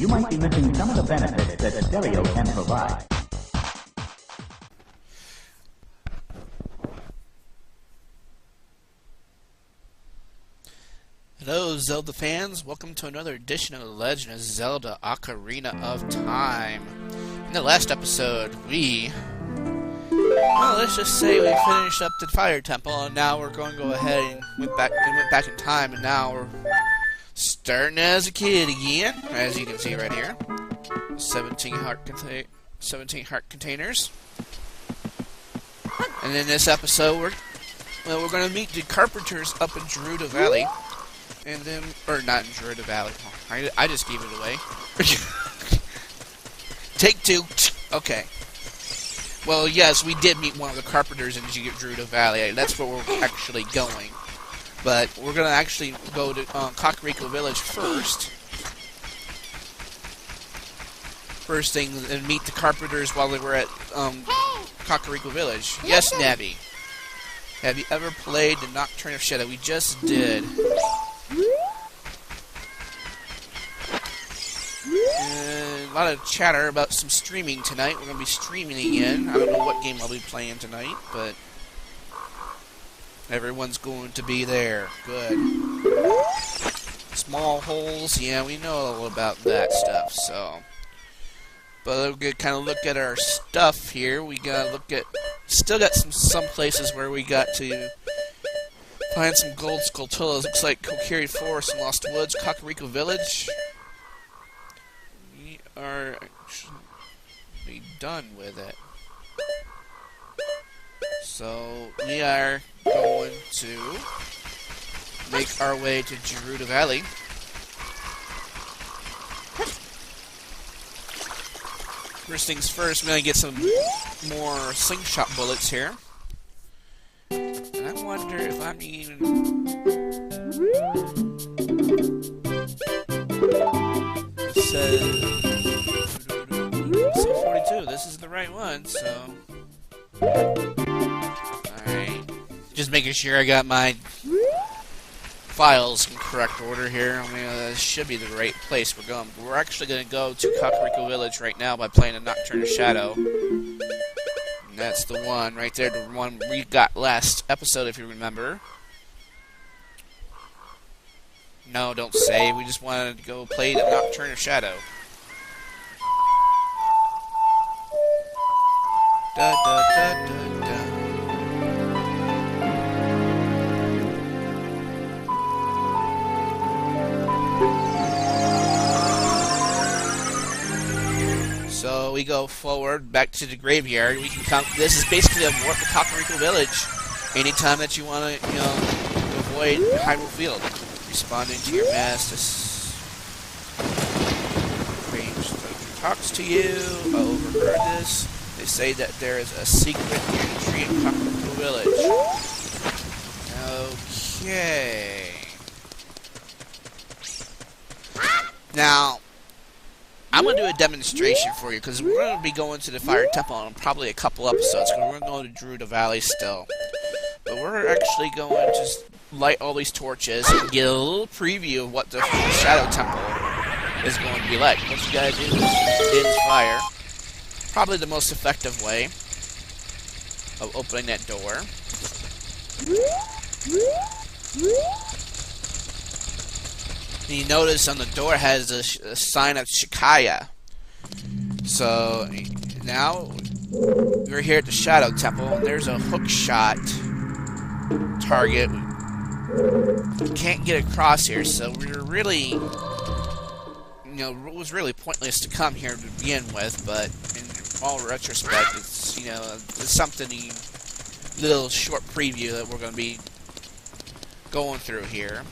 you might be missing some of the benefits that stereo can provide. Hello Zelda fans, welcome to another edition of The Legend of Zelda Ocarina of Time. In the last episode, let's just say we finished up the Fire Temple, and now we're going to go ahead and went back in time, and now we're starting as a kid again, as you can see right here. 17 heart containers. And in this episode, we're going to meet the carpenters up in Gerudo Valley. And then, or not in Gerudo Valley. I just gave it away. Take two. Okay. Well, yes, we did meet one of the carpenters in Gerudo Valley. That's where we're actually going. But we're going to actually go to Kakariko Village first. First thing, and meet the carpenters while we were at Kakariko Village. Yes, Nabby. Have you ever played the Nocturne of Shadow? We just did. And a lot of chatter about some streaming tonight. We're going to be streaming again. I don't know what game I'll be playing tonight, but everyone's going to be there. Good. Small holes, yeah, we know all about that stuff, so. But we're going to kind of look at our stuff here. We got to look at, still got some places where we got to find some gold skulltulas. Looks like Kokiri Forest and Lost Woods, Kakariko Village. We are actually done with it. So we are going to make our way to Gerudo Valley. First things first, we're going to get some more slingshot bullets here. And I wonder if I'm even... It says... 42, this is the right one, so... Alright. Just making sure I got my files in correct order here. I mean, this should be the right place we're going. We're actually going to go to Kakariko Village right now by playing a Nocturne of Shadow. That's the one right there, the one we got last episode, if you remember. No, don't save. We just wanted to go play the Nocturne of Shadow. Da da da da da. So we go forward back to the graveyard. We can come. This is basically a warp to Kakariko Village. Anytime that you want to, avoid Hyrule Field, responding to your mass. Strange talks to you. I overheard this. They say that there is a secret near the tree in Kakariko Village. Okay. Now, I'm going to do a demonstration for you, because we're going to be going to the Fire Temple in probably a couple episodes, because we're going to go to Gerudo Valley still. But we're actually going to just light all these torches and get a little preview of what the Shadow Temple is going to be like. What you gotta do is dim fire. Probably the most effective way of opening that door. And you notice on the door has a sign of Shikaya. So now we're here at the Shadow Temple, and there's a hook shot target. We can't get across here, so we're really, it was really pointless to come here to begin with. But in all retrospect, it's it's something, little short preview that we're going to be going through here.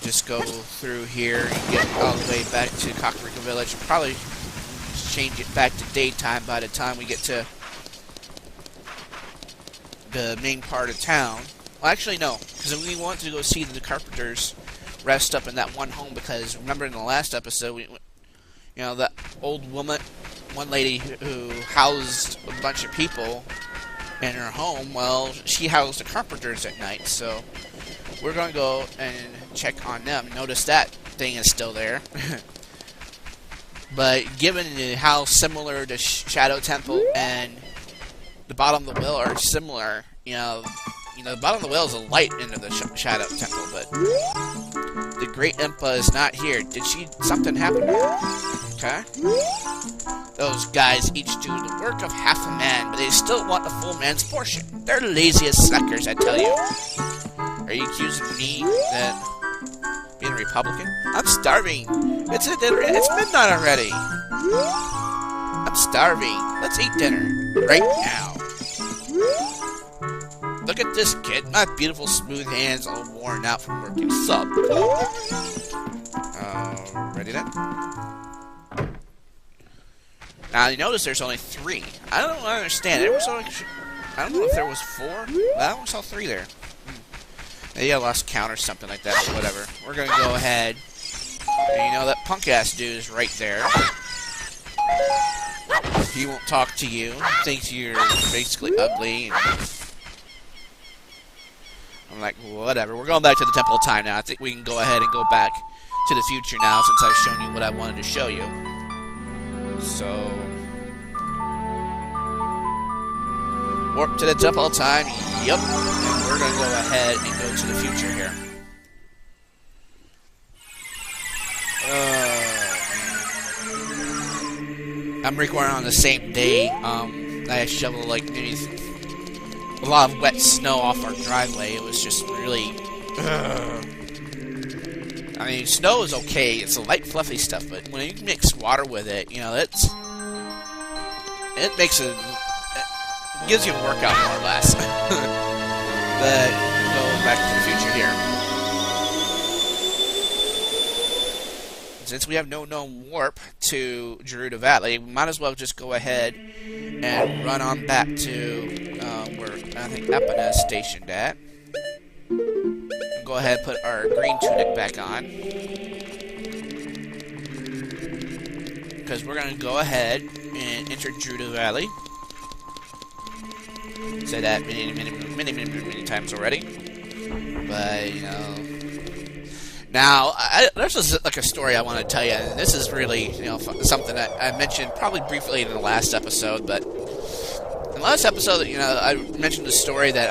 Just go through here and get all the way back to Kakariko Village. Probably change it back to daytime by the time we get to the main part of town. Well, actually, no, because we want to go see the carpenters rest up in that one home, because remember in the last episode, that old woman, one lady who housed a bunch of people in her home, well, she housed the carpenters at night, so we're going to go and check on them. Notice that thing is still there. But given how similar the Shadow Temple and the bottom of the well are similar, you know, the bottom of the well is a light into the Shadow Temple, but the Great Impa is not here. Did something happen to her? Okay. Those guys each do the work of half a man, but they still want a full man's portion. They're the laziest suckers, I tell you. Are you accusing me that being a Republican? I'm starving. It's midnight already. I'm starving. Let's eat dinner right now. Look at this kid. My beautiful smooth hands all worn out from working. Sup? Ready then? Now you notice there's only 3. I don't understand. I don't know if there was 4. But I only saw 3 there. Maybe I lost count or something like that. But whatever. We're gonna go ahead. And you know that punk ass dude is right there. He won't talk to you. Thinks you're basically ugly. I'm like, whatever. We're going back to the Temple of Time now. I think we can go ahead and go back to the future now since I've shown you what I wanted to show you. So, warp to the Temple of Time. Yep. And we're going to go ahead and go to the future here. I'm recording on the same day. I shoveled like maybe a lot of wet snow off our driveway. It was just really... I mean, snow is okay. It's a light, fluffy stuff, but when you mix water with it, you know, it makes it gives you a workout more or less. But going back to the future here. Since we have no known warp to Gerudo Valley, we might as well just go ahead and run on back to where I think Epona is stationed at. Go ahead and put our green tunic back on. Because we're going to go ahead and enter Gerudo Valley. Said that many times already. But, you know... Now, there's like a story I want to tell you. This is really, you know, something that I mentioned probably briefly in the last episode, but... In the last episode, you know, I mentioned the story that,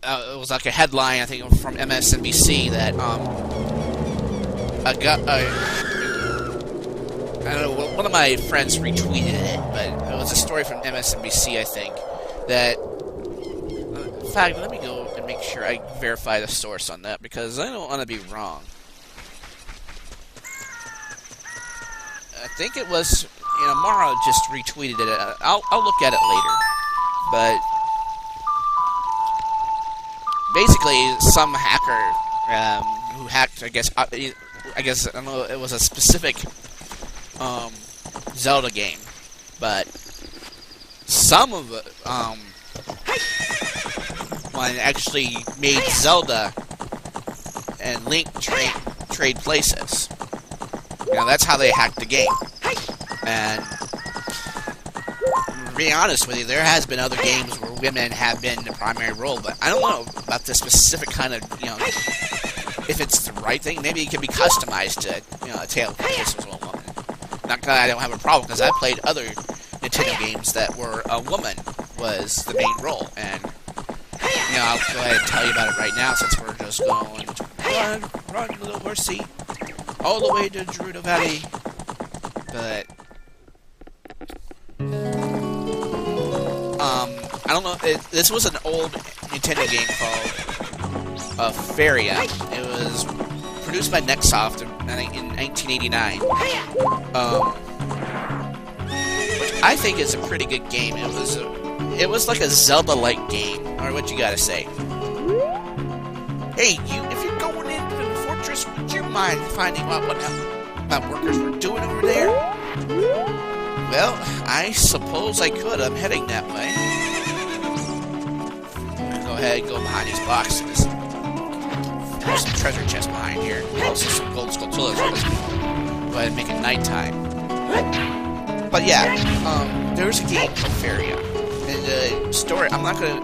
it was like a headline, I think, from MSNBC that, I don't know, one of my friends retweeted it, but it was a story from MSNBC, I think, that, in fact, let me go and make sure I verify the source on that, because I don't want to be wrong. I think it was, you know, Mara just retweeted it. I'll look at it later, but basically, some hacker who hacked, I guess I don't know, it was a specific Zelda game, but some of it one actually made Zelda and Link trade places. You know, that's how they hacked the game. And to be honest with you, there has been other games where women have been the primary role, but I don't know about the specific kind of, you know, if it's the right thing. Maybe it can be customized to, you know, a Tale of Princess was a woman. Not that I don't have a problem, because I played other Nintendo games that were a woman was the main role, and, you know, I'll go ahead and tell you about it right now, since we're just going to run, little horsey, all the way to Gerudo Valley. But I don't know. This was an old Nintendo game called Faria. It was produced by Nextsoft in 1989. Which I think is a pretty good game. It was like a Zelda-like game, or what you gotta say. Hey, if you're going into the fortress, would you mind finding out what my workers were doing over there? Well, I suppose I could. I'm heading that way. Go ahead and go behind these boxes. There's some treasure chests behind here. Also some gold sculpturas. Go ahead and make it nighttime. But yeah, there's a game called Faria. And the story, I'm not gonna.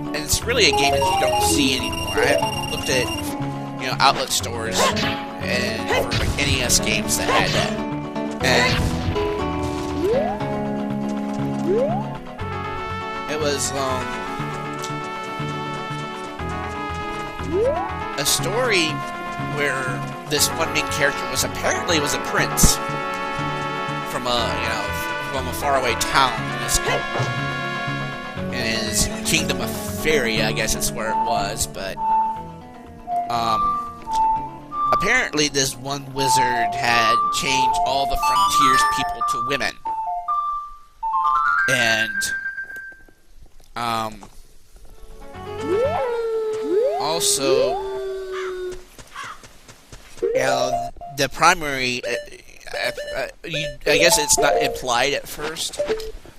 And it's really a game that you don't see anymore. I looked at, outlet stores and for like NES games that had that, and it was a story where this one main character was a prince from a faraway town in his kingdom of Fairy, I guess that's where it was, but apparently this one wizard had changed all the frontiers people to women. And also, the primary, I guess it's not implied at first,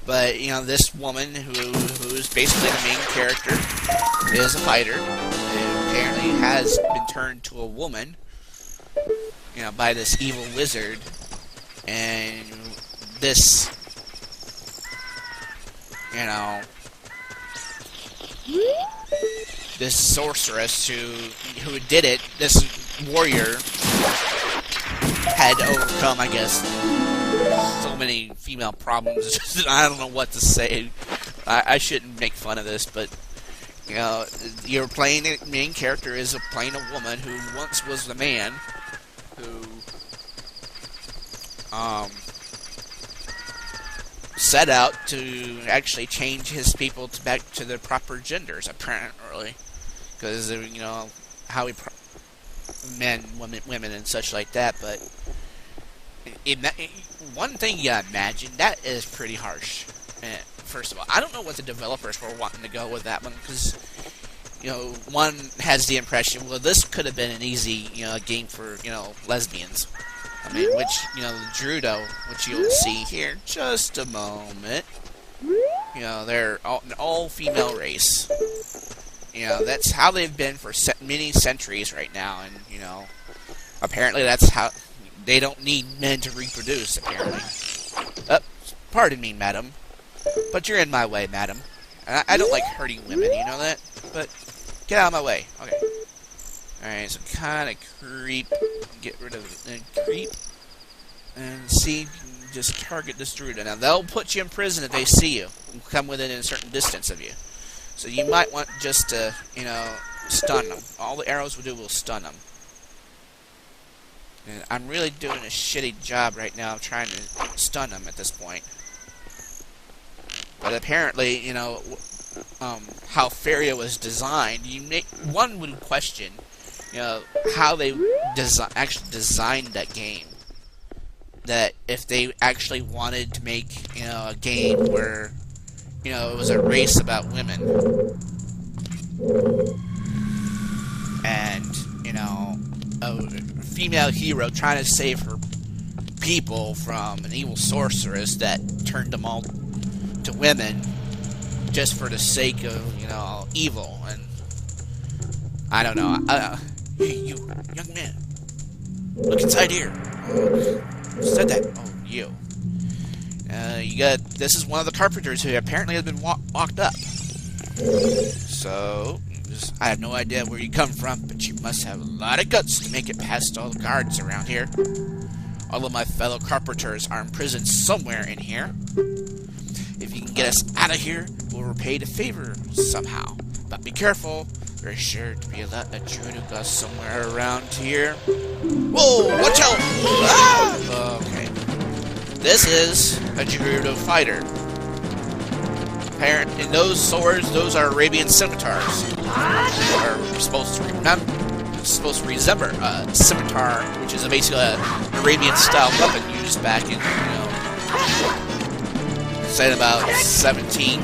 but this woman who's basically the main character is a fighter, and apparently has been turned to a woman, by this evil wizard, and this, this sorceress who did it, this warrior, had to overcome, I guess, so many female problems. I don't know what to say. I shouldn't make fun of this, but you're playing the main character is playing a woman who once was the man who set out to actually change his people back to their proper genders, apparently, because how we men, women, and such like that. But one thing you imagine that is pretty harsh. First of all, I don't know what the developers were wanting to go with that one, because one has the impression, well, this could have been an easy game for lesbians. I mean, which Gerudo, which you'll see here in just a moment. They're an all-female race. That's how they've been for many centuries right now, and apparently that's how they don't need men to reproduce. Apparently, pardon me, madam, but you're in my way, madam. And I don't like hurting women, you know that? But get out of my way. Okay. All right, so kind of creep. Get rid of creep, and see. Just target this Gerudo. Now they'll put you in prison if they see you, come within a certain distance of you. So you might want just to, stun them. All the arrows will do will stun them. And I'm really doing a shitty job right now of trying to stun them at this point. But apparently, how Faria was designed, one would question, how they actually designed that game. That if they actually wanted to make, a game where it was a race about women. And, a female hero trying to save her people from an evil sorceress that turned them all to women just for the sake of, evil. And I don't know. You, young man, look inside here. Who said that? Oh, you. This is one of the carpenters who apparently has been locked up. So, I have no idea where you come from, but you must have a lot of guts to make it past all the guards around here. All of my fellow carpenters are imprisoned somewhere in here. If you can get us out of here, we'll repay the favor somehow. But be careful, there's sure to be a lot of Gerudos somewhere around here. Whoa, watch out! Ah! Okay. This is a Gerudo fighter. And those swords, those are Arabian scimitars. Are supposed to resemble a scimitar, which is basically an Arabian-style weapon used back in, say about 17, or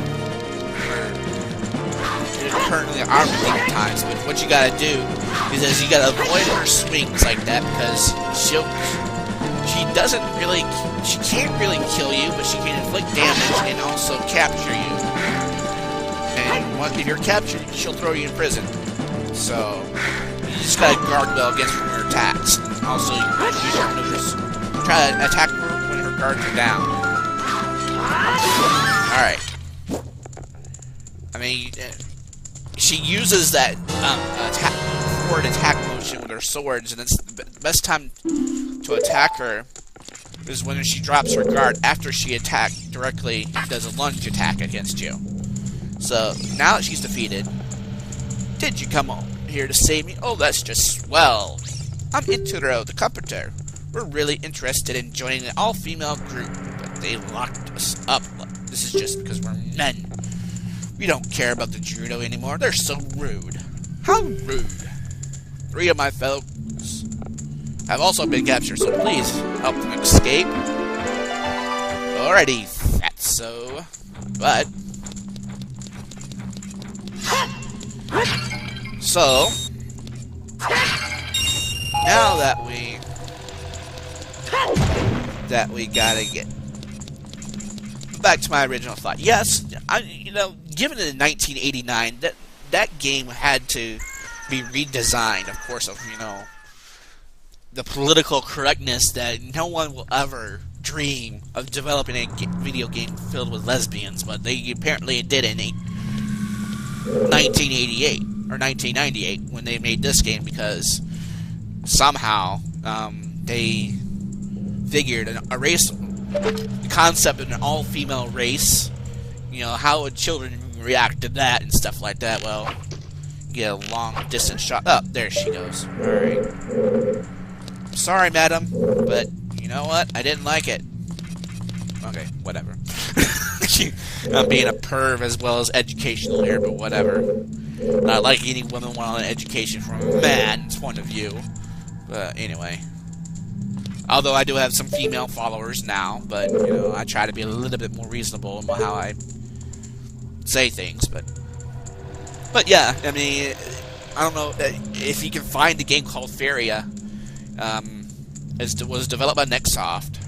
currently our medieval times. But what you gotta do is you gotta avoid her swings like that, because she can't really kill you, but she can inflict damage and also capture you. And if you're captured, she'll throw you in prison. So you just gotta guard well against her attacks. Also, you can use your maneuvers. Try to attack her when her guards are down. Alright. I mean, she uses that forward attack motion with her swords, and it's the best time to attack her is when she drops her guard after she directly does a lunge attack against you. So, now that she's defeated, did you come here to save me? Oh, that's just swell. I'm Gerudo, the commentator. We're really interested in joining an all-female group, but they locked us up. This is just because we're men. We don't care about the Gerudo anymore. They're so rude. How rude. 3 of my fellows have also been captured, so please help them escape. Alrighty, fatso. But so now that we gotta get back to my original thought. Yes, given it in 1989, that game had to be redesigned, of course, of the political correctness that no one will ever dream of developing a video game filled with lesbians, but they apparently did in 1988 or 1998 when they made this game, because somehow they figured the concept of an all-female race, how would children react to that and stuff like that. Well, get a long-distance shot. Oh, there she goes. Alright. Sorry, madam, but you know what? I didn't like it. Okay, whatever. I'm being a perv as well as educational here, but whatever. Not like any woman want an education from a man's point of view. But anyway. Although I do have some female followers now, but, I try to be a little bit more reasonable in how I say things, but yeah, I mean, I don't know if you can find the game called Feria. It was developed by Nextsoft,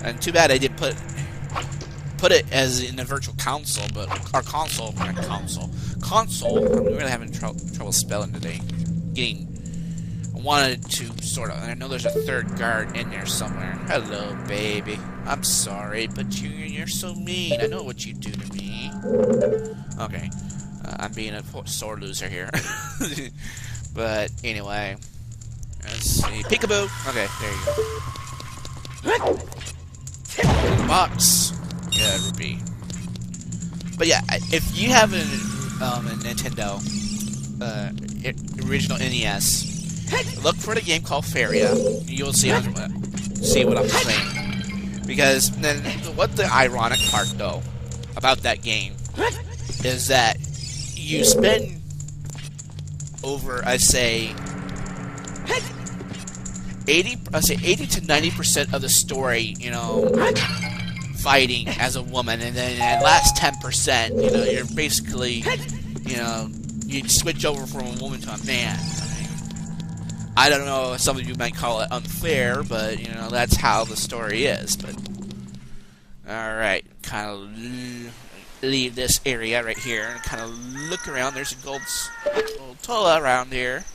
and too bad I didn't put it as in a virtual console, but our console. I'm really having trouble spelling today. I wanted to sort of. And I know there's a third guard in there somewhere. Hello, baby. I'm sorry, but you're so mean. I know what you do to me. Okay, I'm being a sore loser here. But anyway. Let's see. Peekaboo! Okay, there you go. Box! Yeah, rupee. But yeah, if you have a Nintendo original NES, look for the game called Feria. You'll see what I'm saying. Because then, what the ironic part though about that game is that you spend over, I say 80 to 90% of the story, fighting as a woman, and then that last 10%, you're basically, you switch over from a woman to a man. I don't know, some of you might call it unfair, but, that's how the story is, but... Alright, kind of leave this area right here, and kind of look around. There's a gold tola around here.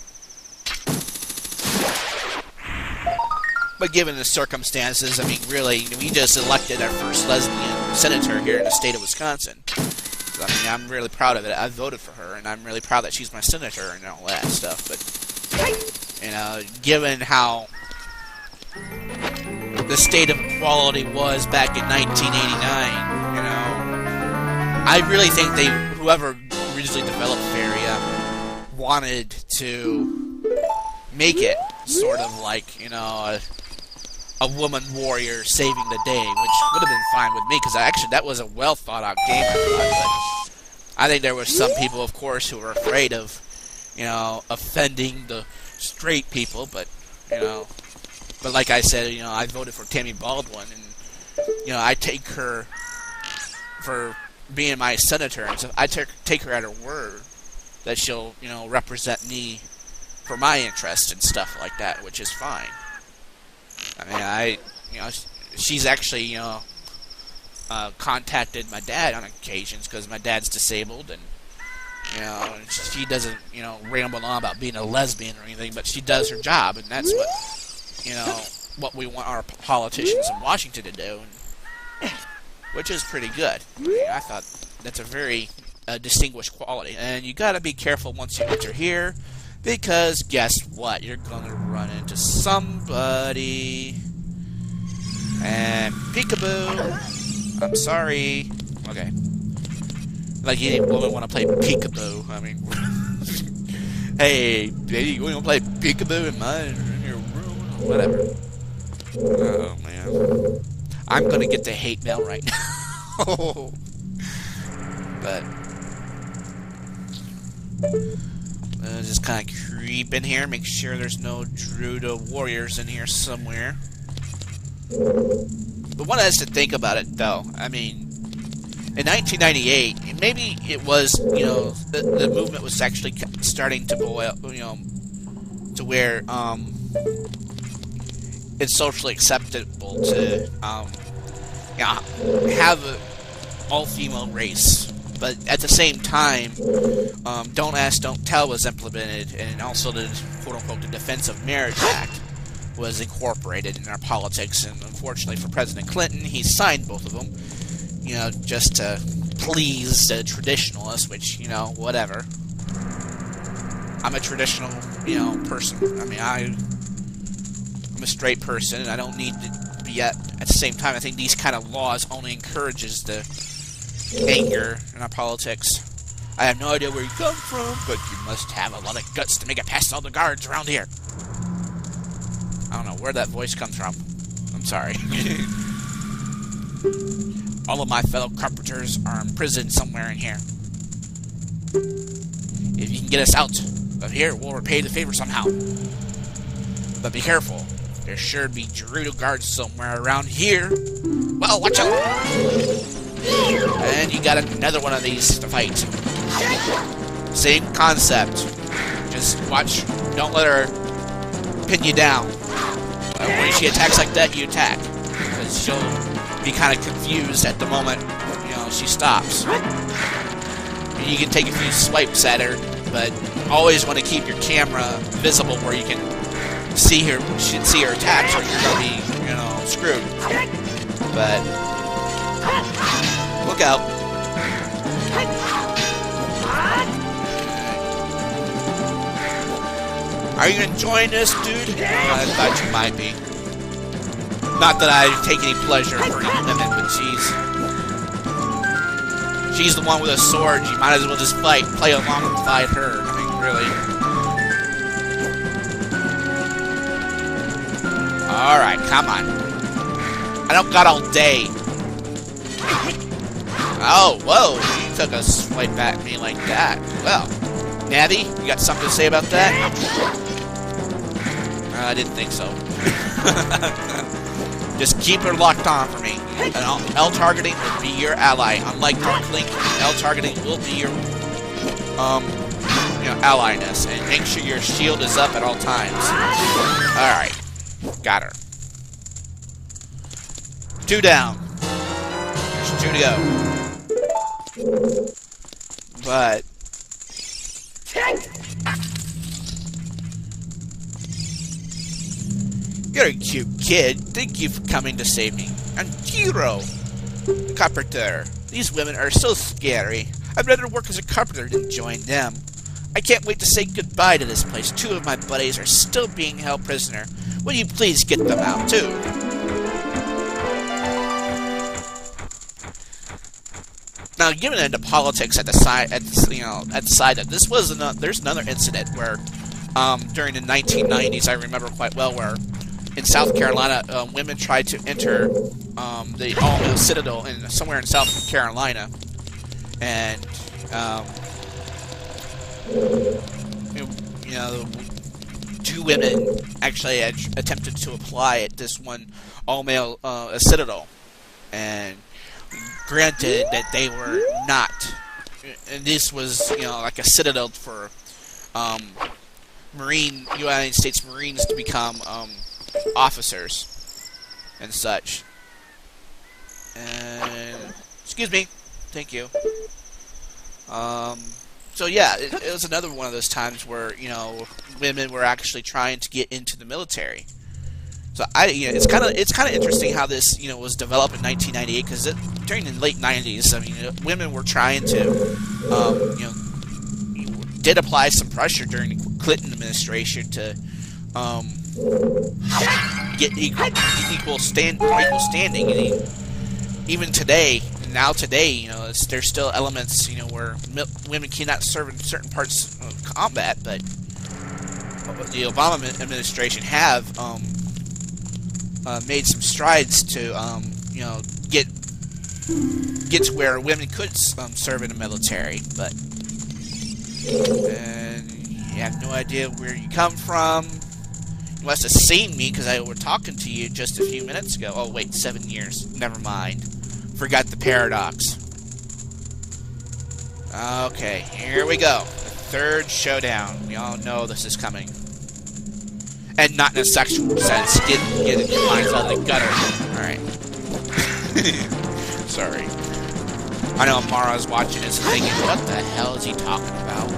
But given the circumstances, I mean, really, we just elected our first lesbian senator here in the state of Wisconsin. So, I mean, I'm really proud of it. I voted for her, and I'm really proud that she's my senator and all that stuff. But, given how the state of equality was back in 1989, I really think whoever originally developed Feria wanted to make it sort of like, a woman warrior saving the day, which would have been fine with me, because actually that was a well thought out game, I thought. But I think there were some people, of course, who were afraid of, offending the straight people, but like I said, I voted for Tammy Baldwin, and, I take her for being my senator, and so I take her at her word that she'll, represent me for my interest and stuff like that, which is fine. I mean, she's actually, contacted my dad on occasions, because my dad's disabled, and, she doesn't, ramble on about being a lesbian or anything, but she does her job, and that's what, what we want our politicians in Washington to do, which is pretty good. I thought that's a very a distinguished quality. And you gotta be careful once you enter here, because guess what? You're gonna run into somebody. And peekaboo. I'm sorry. Okay. Like any woman want to play peekaboo. I mean, hey, lady, you want to play peekaboo in your room? Whatever. Oh man, I'm gonna get the hate mail right now. But just kind of creep in here, make sure there's no Gerudo warriors in here somewhere. But one has to think about it, though. I mean, in 1998, maybe it was, you know, the movement was actually starting to boil, you know, to where it's socially acceptable to, you know, have an all-female race. But at the same time, Don't Ask, Don't Tell was implemented, and also the quote-unquote the Defense of Marriage Act was incorporated in our politics. And unfortunately for President Clinton, he signed both of them, you know, just to please the traditionalists, which, you know, whatever. I'm a traditional, you know, person. I mean, I'm a straight person, and I don't need to be at the same time. I think these kind of laws only encourages the anger in our politics. I have no idea where you come from, but you must have a lot of guts to make it past all the guards around here. I don't know where that voice comes from. I'm sorry. All of my fellow carpenters are in prison somewhere in here. If you can get us out of here, we'll repay the favor somehow. But be careful. There's sure to be Gerudo guards somewhere around here. Well, watch out! And you got another one of these to fight. Same concept. Just watch. Don't let her pin you down. When she attacks like that, you attack. Because she'll be kind of confused at the moment, you know, she stops. And you can take a few swipes at her, but always want to keep your camera visible where you can see her attacks, or you're gonna be, you know, screwed. But look out. Are you enjoying this, dude? I thought you might be. Not that I take any pleasure for women, but she's the one with a sword. You might as well just play along and fight her. I mean, really. Alright, come on. I don't got all day. Oh, whoa, you took a swipe at me like that. Well, Nabby, you got something to say about that? I didn't think so. Just keep her locked on for me. And L targeting will be your ally. Unlike Dark Link, L targeting will be your you know, ally-ness. And make sure your shield is up at all times. Alright. Got her. 2 down. There's 2 to go. But you're a cute kid. Thank you for coming to save me. I'm Gerudo, the carpenter. These women are so scary. I'd rather work as a carpenter than join them. I can't wait to say goodbye to this place. 2 of my buddies are still being held prisoner. Will you please get them out too? Now, given into politics at the side, that this was there's another incident where, during the 1990s, I remember quite well, where in South Carolina, women tried to enter the All-Mill Citadel somewhere in South Carolina, and you know, 2 women actually attempted to apply at this one all-male citadel, and granted that they were not, and this was, you know, like a citadel for United States Marines to become officers and such. And excuse me, thank you. So yeah, it was another one of those times where, you know, women were actually trying to get into the military. So you know, it's kind of interesting how this, you know, was developed in 1998, because during the late 90s, I mean, women were trying to, you know, did apply some pressure during the Clinton administration to get equal standing. And even today, you know, there's still elements, you know, where women cannot serve in certain parts of combat, but the Obama administration have made some strides to, you know, get to where women could serve in the military, but you have no idea where you come from. You must have seen me because I were talking to you just a few minutes ago. Oh wait, 7 years. Never mind. Forgot the paradox. Okay, here we go. The third showdown. We all know this is coming. And not in a sexual sense. Get your minds out of the gutter. Alright. Sorry. I know Mara's watching this and thinking, what the hell is he talking about?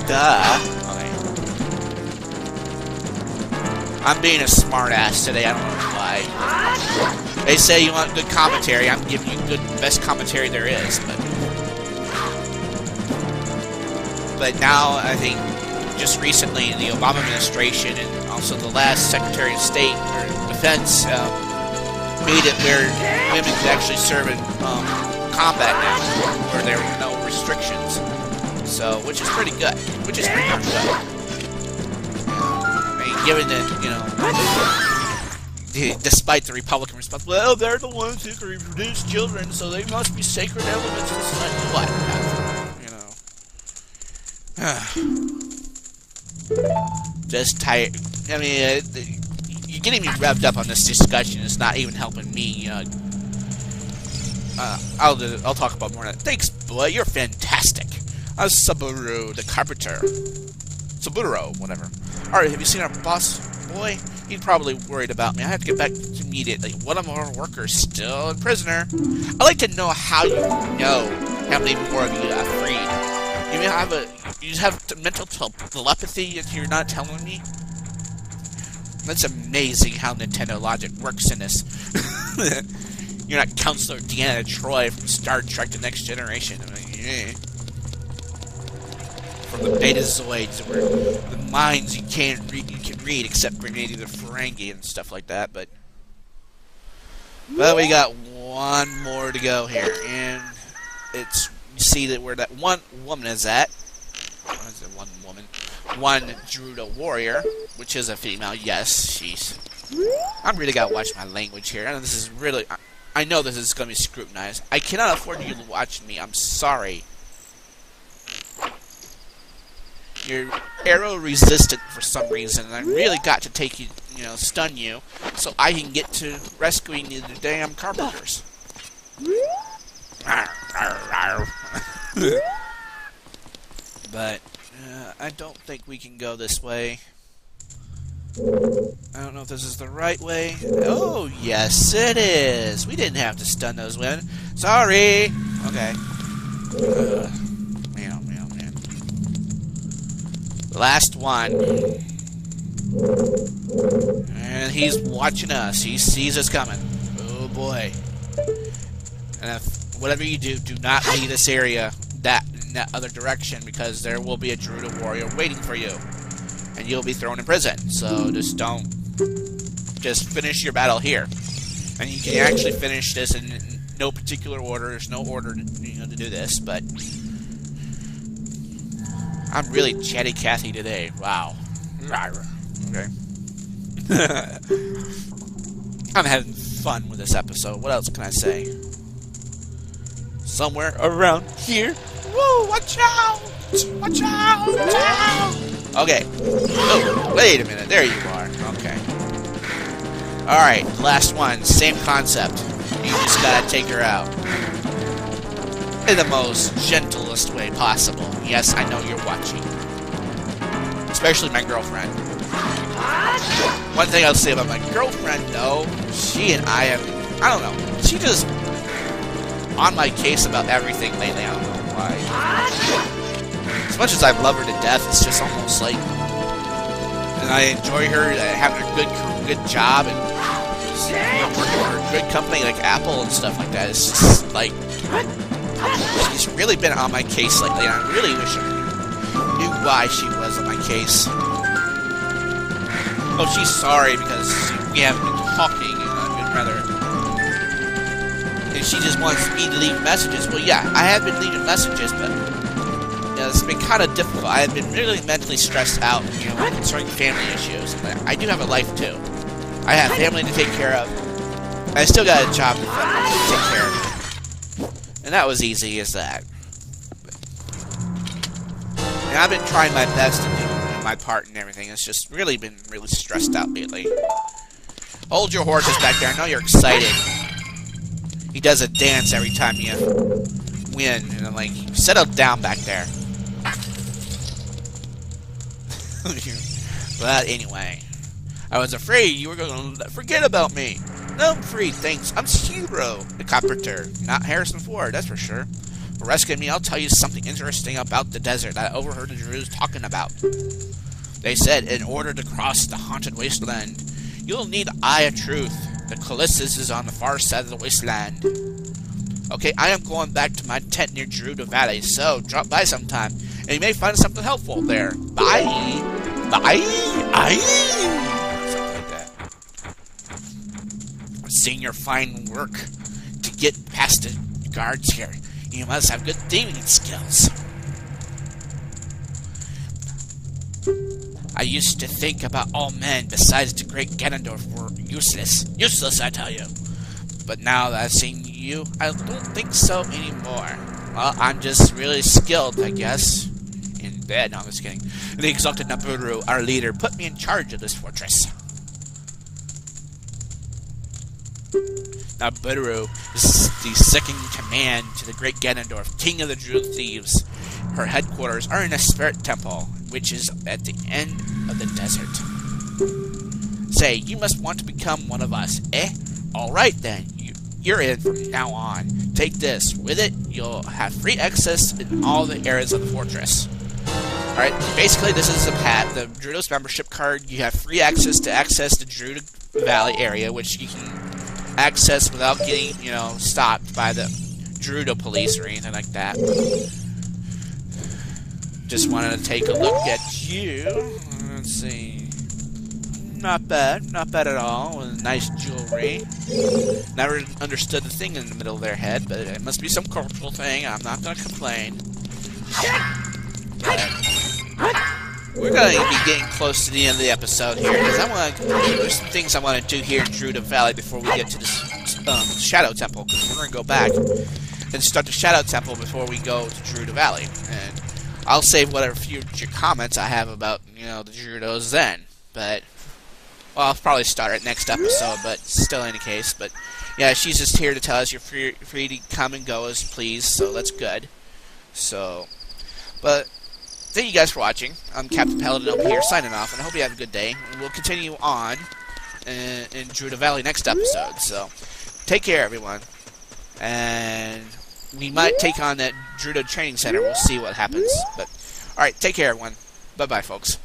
Duh. Okay. I'm being a smartass today, I don't know why. They say you want good commentary, I'm giving you the best commentary there is, but now, I think, just recently, the Obama administration and also the last Secretary of State or Defense made it where women could actually serve in combat now, where there were no restrictions. So, which is pretty good. Which is pretty good. I mean, given that, you know, despite the Republican response, well, they're the ones who can reproduce children, so they must be sacred elements. It's like, what? You know. Just tired. I mean, you're getting me revved up on this discussion. It's not even helping me. I'll talk about more of that. Thanks, boy. You're fantastic. Saburo, the carpenter. Saburo, whatever. Alright, have you seen our boss, boy? He's probably worried about me. I have to get back immediately. One of our workers still a prisoner. I'd like to know how you know how many more of you got freed. You have mental telepathy if you're not telling me? That's amazing how Nintendo logic works in this. You're not Counselor Deanna Troi from Star Trek The Next Generation. I mean, yeah. From the Betazoids, where the minds you can read except maybe the Ferengi and stuff like that, but we got one more to go here, and you see that where that one woman is at. What is it, one woman? One Gerudo warrior, which is a female. Yes, she's. I'm really gotta watch my language here. I know this is really. I know this is gonna be scrutinized. I cannot afford you to watch me. I'm sorry. You're arrow resistant for some reason, and I really got to take you, stun you, so I can get to rescuing the damn carpenters. But I don't think we can go this way. I don't know if this is the right way. Oh, yes, it is. We didn't have to stun those women. Sorry. Okay. Man. Last one. And he's watching us. He sees us coming. Oh, boy. And if whatever you do, do not leave this area in that other direction, because there will be a Gerudo warrior waiting for you. And you'll be thrown in prison. So just finish your battle here. And you can actually finish this in no particular order. There's no order to do this, but I'm really chatty Cathy today. Wow. Okay. I'm having fun with this episode. What else can I say? Somewhere around here. Woo! Watch out! Watch out! Watch out! Okay. Oh, wait a minute. There you are. Okay. Alright, last one. Same concept. You just gotta take her out. In the most gentlest way possible. Yes, I know you're watching. Especially my girlfriend. One thing I'll say about my girlfriend, though, she and I don't know. She just on my case about everything lately. I don't know why. As much as I love her to death, it's just almost like, and I enjoy her having a good job, and working for a good company like Apple and stuff like that. It's just like she's really been on my case lately, and I really wish I knew why she was on my case. Oh, she's sorry because we haven't been talking, and I've been rather. And she just wants me to leave messages. Well, yeah, I have been leaving messages, but it's been kind of difficult. I have been really mentally stressed out, concerning family issues. And I do have a life too. I have family to take care of. I still got a job to take care of. And that was easy as that. And I've been trying my best to do my part and everything. It's just really been really stressed out lately. Hold your horses back there. I know you're excited. He does a dance every time you win. And I'm like, settle down back there. But anyway, I was afraid you were going to forget about me. No, I'm free, thanks. I'm Hero, the carpenter, not Harrison Ford, that's for sure. For rescuing me, I'll tell you something interesting about the desert that I overheard the Gerudos talking about. They said, in order to cross the haunted wasteland, you'll need Eye of Truth. The Colossus is on the far side of the wasteland. Okay, I am going back to my tent near Gerudo Valley, so drop by sometime, and you may find something helpful there. Bye! Bye! Something like that. Seeing your fine work to get past the guards here, you must have good theming skills. I used to think about all men besides the great Ganondorf were useless. Useless, I tell you. But now that I've seen you, I don't think so anymore. Well, I'm just really skilled, I guess. In bed, no, I'm just kidding. The exalted Naburu, our leader, put me in charge of this fortress. Naburu is the second in command to the great Ganondorf, king of the Gerudo thieves. Her headquarters are in a spirit temple, which is at the end of the desert. Say, you must want to become one of us, eh? Alright then, you're in from now on. Take this. With it, you'll have free access in all the areas of the fortress. Alright, basically this is the Gerudo's membership card. You have free access to the Gerudo Valley area, which you can access without getting, stopped by the Gerudo police or anything like that. Just wanted to take a look at you. Let's see. Not bad at all. Nice jewelry. Never understood the thing in the middle of their head, but it must be some cultural thing. I'm not going to complain. But we're going to be getting close to the end of the episode here, because there's some things I want to do here in Gerudo Valley before we get to this Shadow Temple, because we're going to go back and start the Shadow Temple before we go to Gerudo Valley. And I'll save whatever future comments I have about, the Gerudos then. But, well, I'll probably start it next episode, but still any case. But, yeah, she's just here to tell us you're free to come and go as you please, so that's good. So, but thank you guys for watching. I'm Captain Paladin over here signing off, and I hope you have a good day. And we'll continue on in Gerudo Valley next episode. So, take care, everyone. And we might take on that Gerudo Training Center. We'll see what happens. But, alright, take care, everyone. Bye-bye, folks.